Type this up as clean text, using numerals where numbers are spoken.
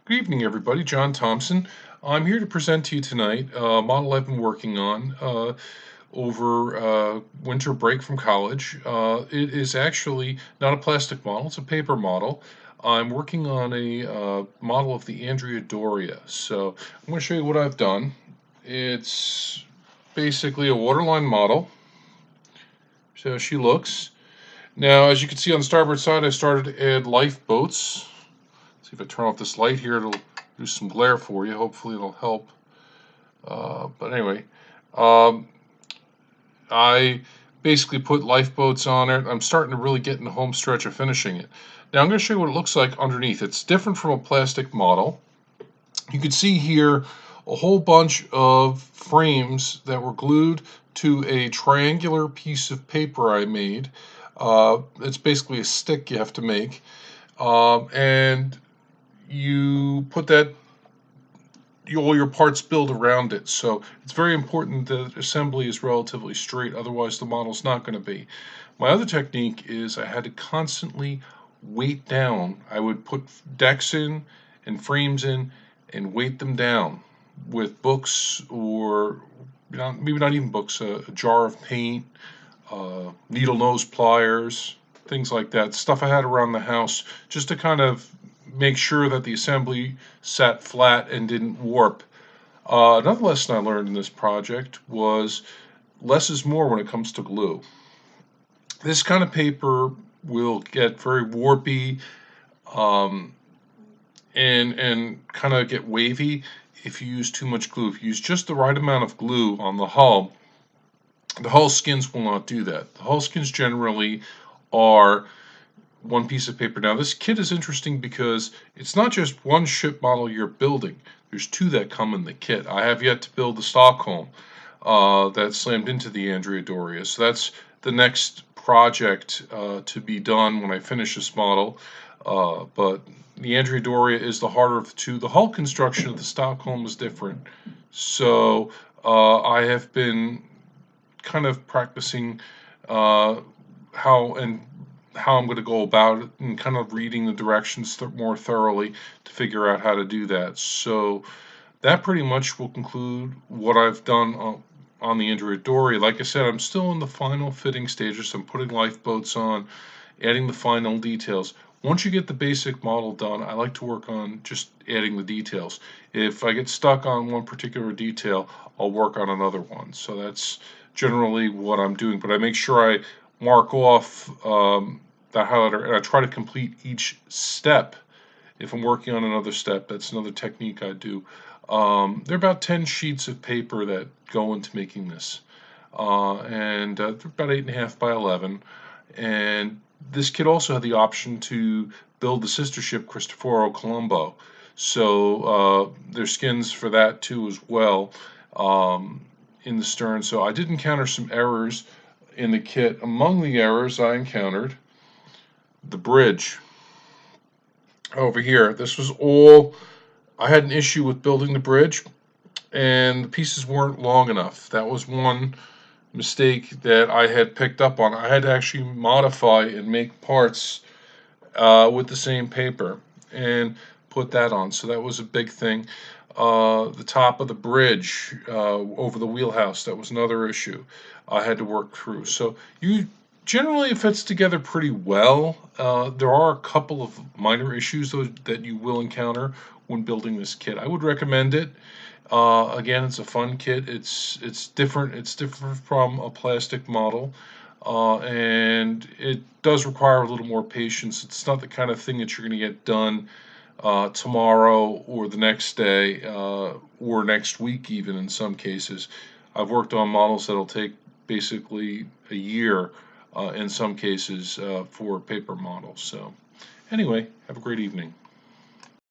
Good evening, everybody. John Thompson. I'm here to present to you tonight a model I've been working on over winter break from college. It is actually not a plastic model, it's a paper model. I'm working on a model of the Andrea Doria. So I'm going to show you what I've done. It's basically a waterline model. So she looks. Now, as you can see on the starboard side, I started to add lifeboats. See if I turn off this light here, it'll do some glare for you. Hopefully it'll help. But anyway, um, I basically put lifeboats on it. I'm starting to really get in the home stretch of finishing it. Now I'm going to show you what it looks like underneath. It's different from a plastic model. You can see here a whole bunch of frames that were glued to a triangular piece of paper I made. It's basically a stick you have to make. And you put that all your parts build around it. So it's very important that assembly is relatively straight, otherwise the model's not going to be. My other technique is I had to constantly weight down. I would put decks in and frames in and weight them down with books or maybe not even books, a jar of paint, needle nose pliers, things like that. Stuff I had around the house just to kind of make sure that the assembly sat flat and didn't warp. Another lesson I learned in this project was less is more when it comes to glue. This kind of paper will get very warpy um, and kind of get wavy if you use too much glue. If you use just the right amount of glue on the hull skins will not do that. The hull skins generally are one piece of paper. Now this kit is interesting because it's not just one ship model you're building. There's two that come in the kit. I have yet to build the Stockholm that slammed into the Andrea Doria. So that's the next project to be done when I finish this model. But the Andrea Doria is the harder of the two. The hull construction of the Stockholm is different. So I have been kind of practicing how I'm going to go about it and kind of reading the directions more thoroughly to figure out how to do that. So that pretty much will conclude what I've done on the Andrea Doria. Like I said, I'm still in the final fitting stages. I'm putting lifeboats on, adding the final details. Once you get the basic model done, I like to work on just adding the details. If I get stuck on one particular detail, I'll work on another one. So that's generally what I'm doing. But I make sure I mark off the highlighter and I try to complete each step. If I'm working on another step, that's another technique I do. There are about 10 sheets of paper that go into making this, and they're about 8.5 by 11. And this kit also had the option to build the sister ship Cristoforo Colombo, so there's skins for that too as well in the stern. So I did encounter some errors in the kit. Among the errors I encountered, the bridge over here. This was all, I had an issue with building the bridge and the pieces weren't long enough. That was one mistake that I had picked up on. I had to actually modify and make parts with the same paper and put that on. So that was a big thing. The top of the bridge over the wheelhouse, that was another issue I had to work through. So you generally it fits together pretty well. There are a couple of minor issues though that you will encounter when building this kit. I would recommend it. Again, it's a fun kit. It's different. It's different from a plastic model, and it does require a little more patience. It's not the kind of thing that you're going to get done tomorrow or the next day or next week, even in some cases. I've worked on models that'll take basically a year in some cases for paper models. So, anyway, have a great evening.